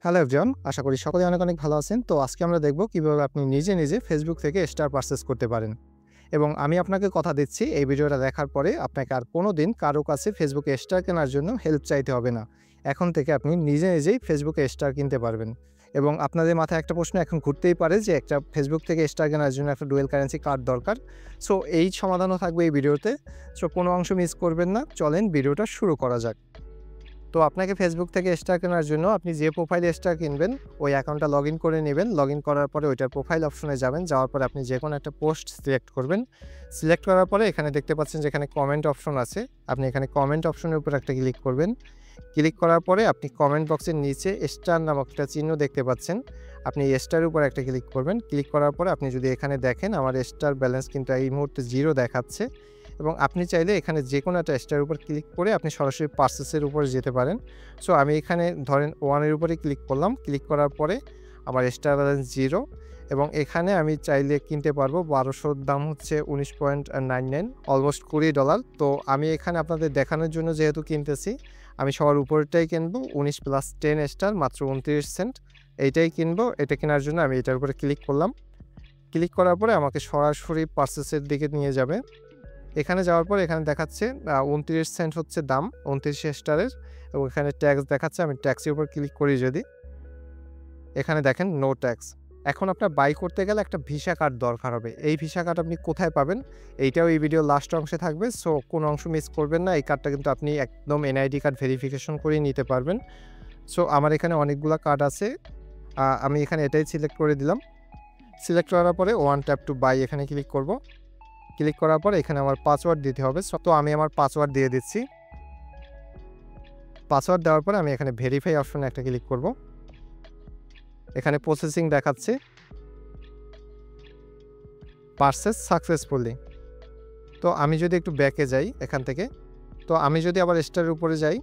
Hello everyone, আশা করি সকলে অনেক অনেক ভালো আছেন। তো আজকে আমরা দেখব কিভাবে আপনি নিজে নিজে ফেসবুক থেকে স্টার পারচেজ করতে পারেন। এবং আমি আপনাকে কথা দিচ্ছি এই ভিডিওটা দেখার পরে আপনাকে আর কোনোদিন কারো কাছে ফেসবুকে স্টার কেনার জন্য হেল্প চাইতে হবে না। এখন থেকে আপনি নিজে নিজেই ফেসবুকে স্টার কিনতে পারবেন। এবং আপনাদের মাথায় একটা প্রশ্ন এখন ঘুরতেই পারে যে একটা ফেসবুক থেকে স্টার কেনার জন্য একটা ডুয়েল কারেন্সি কার্ড দরকার। সো এই সমাধানও থাকবে এই ভিডিওতে। সো কোনো অংশ মিস করবেন না। চলেন ভিডিওটা শুরু করা যাক। তো আপনাকে ফেসবুক থেকে স্টার কেনার জন্য আপনি যে প্রোফাইলে স্টার কিনবেন ওই অ্যাকাউন্টটা লগইন করে নেবেন। লগইন করার পরে ওইটার প্রোফাইল অপশনে যাবেন। যাওয়ার পরে আপনি যেকোনো একটা পোস্ট সিলেক্ট করবেন। সিলেক্ট করার পরে এখানে দেখতে পাচ্ছেন যে এখানে কমেন্ট অপশন আছে। আপনি এখানে কমেন্ট অপশনের উপর একটা ক্লিক করবেন। ক্লিক করার পরে আপনি কমেন্ট বক্সের নিচে স্টার নামক একটা চিহ্ন দেখতে পাচ্ছেন। আপনি এই স্টারের উপর একটা ক্লিক করবেন। ক্লিক করার পরে আপনি যদি এখানে দেখেন আমার স্টার ব্যালেন্স কিন্তু এই মুহূর্তে 0 দেখাচ্ছে। এবং আপনি চাইলে এখানে যেকোনো একটা স্টারের উপর ক্লিক করে আপনি সরাসরি পারচেসের উপরে যেতে পারেন। সো আমি এখানে ধরেন 1 এর উপরে ক্লিক করলাম। ক্লিক করার পরে আমার স্টার ব্যালেন্স 0 এবং এখানে আমি চাইলে কিনতে পারবো। 1200 দাম হচ্ছে 19.99 অলমোস্ট $20। তো আমি এখানে আপনাদের দেখানোর জন্য যেহেতু কিনতেছি, আমি সবার উপরেরটাই কিনবো। 19+10 স্টার মাত্র 29 সেন্ট এইটাই কিনবো। এটা কেনার জন্য আমি এটার উপরে ক্লিক করলাম। ক্লিক করার পরে আমাকে সরাসরি পারচেসের দিকে নিয়ে যাবে। এখানে যাওয়ার পর এখানে দেখাচ্ছে 29 সেন্ট হচ্ছে দাম 29 স্টারের এবং এখানে ট্যাক্স দেখাচ্ছে। আমি ট্যাক্সের উপর ক্লিক করি যদি, এখানে দেখেন নো ট্যাক্স। এখন আপনার বাই করতে গেলে একটা ভিসা কার্ড দরকার হবে। এই ভিসা কার্ড আপনি কোথায় পাবেন? এইটাও এই ভিডিওর লাস্ট অংশে থাকবে। সো কোনো অংশ মিস করবেন না। এই কার্ডটা কিন্তু আপনি একদম এনআইডি কার্ড ভেরিফিকেশন করেই নিতে পারবেন। সো আমার এখানে অনেকগুলা কার্ড আছে। আমি এখানে এটাই সিলেক্ট করে দিলাম। সিলেক্ট করার পরে ওয়ান ট্যাপ টু বাই এখানে ক্লিক করব। ক্লিক করার পরে এখানে আমার পাসওয়ার্ড দিতে হবে। তো আমি আমার পাসওয়ার্ড দিয়ে দিচ্ছি। পাসওয়ার্ড দেওয়ার পরে আমি এখানে ভেরিফাই অপশনে একটা ক্লিক করব। এখানে প্রসেসিং দেখাচ্ছে, পারচেজ সাকসেসফুলি। তো আমি যদি একটু ব্যাকে যাই এখান থেকে, তো আমি যদি আবার স্টারের উপরে যাই,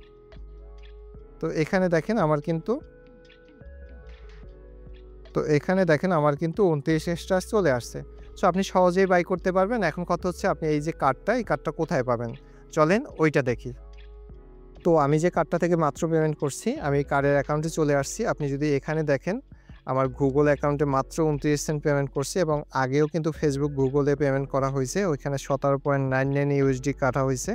তো এখানে দেখেন আমার কিন্তু 29 স্টার চলে আসছে। সো আপনি সহজেই বাই করতে পারবেন। এখন কথা হচ্ছে আপনি এই যে কার্ডটা, এই কার্ডটা কোথায় পাবেন? চলেন ওইটা দেখি। তো আমি যে কার্ডটা থেকে মাত্র পেমেন্ট করছি, আমি কার্ডের অ্যাকাউন্টে চলে আসছি। আপনি যদি এখানে দেখেন আমার গুগল অ্যাকাউন্টে মাত্র 29 সেন্ট পেমেন্ট করছি এবং আগেও কিন্তু ফেসবুক, গুগলে পেমেন্ট করা হয়েছে। ওইখানে 17.99 ইউএসডি কাটা হয়েছে।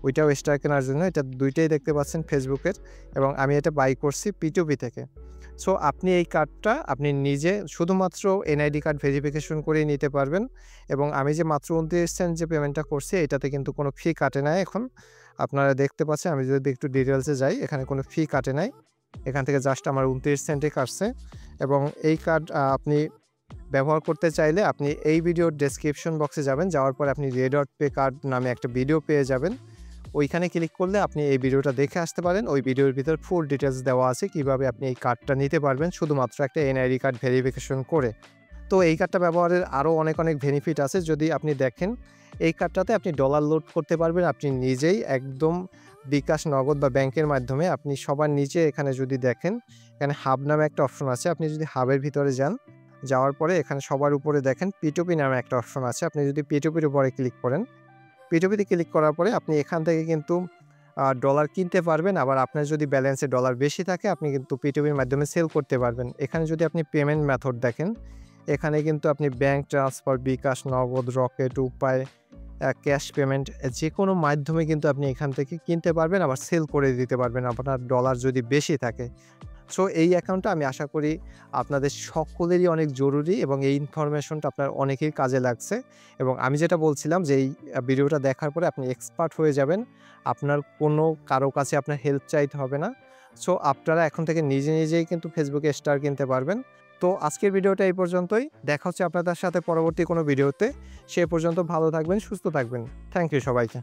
ওইটাও স্টার কেনার জন্য। এটা দুইটাই দেখতে পাচ্ছেন ফেসবুকের এবং আমি এটা বাই করছি P2P থেকে। সো আপনি এই কার্ডটা আপনি নিজে শুধুমাত্র এনআইডি কার্ড ভেরিফিকেশন করেই নিতে পারবেন এবং আমি যে মাত্র 29 সেন্ট যে পেমেন্টটা করছি এটাতে কিন্তু কোনো ফি কাটে না এখন। আপনারা দেখতে পাচ্ছেন, আমি যদি একটু ডিটেইলসে যাই, এখানে কোনো ফি কাটে নাই। এখান থেকে জাস্ট আমার 29 সেন্টই কাটছে এবং এই কার্ড আপনি ব্যবহার করতে চাইলে আপনি এই ভিডিওর ডেসক্রিপশন বক্সে যাবেন। যাওয়ার পরে আপনি রে.পে কার্ড নামে একটা ভিডিও পেয়ে যাবেন। ওইখানে ক্লিক করলে আপনি এই ভিডিওটা দেখে আসতে পারেন। ওই ভিডিওর ভিতর ফুল ডিটেইলস দেওয়া আছে কিভাবে আপনি এই কার্ডটা নিতে পারবেন শুধুমাত্র একটা এনআইডি কার্ড ভেরিফিকেশন করে। তো এই কার্ডটা ব্যবহারের আরও অনেক অনেক বেনিফিট আছে। যদি আপনি দেখেন এই কার্ডটাতে আপনি ডলার লোড করতে পারবেন আপনি নিজেই একদম বিকাশ, নগদ বা ব্যাংকের মাধ্যমে। আপনি সবার নিচে এখানে যদি দেখেন, এখানে হাব নামে একটা অপশন আছে। আপনি যদি হাবের ভিতরে যান, যাওয়ার পরে এখানে সবার উপরে দেখেন P2P নামে একটা অপশন আছে। আপনি যদি P2Pর উপরে ক্লিক করেন, P2Pতে ক্লিক করার পরে আপনি এখান থেকে কিন্তু ডলার কিনতে পারবেন। আবার আপনার যদি ব্যালেন্সে ডলার বেশি থাকে আপনি কিন্তু P2Pর মাধ্যমে সেল করতে পারবেন। এখানে যদি আপনি পেমেন্ট মেথড দেখেন, এখানে কিন্তু আপনি ব্যাংক ট্রান্সফার, বিকাশ, নগদ, রকেট, উপায়, ক্যাশ পেমেন্ট যেকোনো মাধ্যমে কিন্তু আপনি এখান থেকে কিনতে পারবেন, আবার সেল করে দিতে পারবেন আপনার ডলার যদি বেশি থাকে। সো এই অ্যাকাউন্টটা আমি আশা করি আপনাদের সকলেরই অনেক জরুরি এবং এই ইনফরমেশনটা আপনার অনেকেই কাজে লাগছে এবং আমি যেটা বলছিলাম যে এই ভিডিওটা দেখার পরে আপনি এক্সপার্ট হয়ে যাবেন। আপনার কোনো কারো কাছে আপনার হেল্প চাইতে হবে না। সো আপনারা এখন থেকে নিজে নিজেই কিন্তু ফেসবুকে স্টার কিনতে পারবেন। তো আজকের ভিডিওটা এই পর্যন্তই। দেখা হচ্ছে আপনাদের সাথে পরবর্তী কোনো ভিডিওতে। সে পর্যন্ত ভালো থাকবেন, সুস্থ থাকবেন। থ্যাংক ইউ সবাইকে।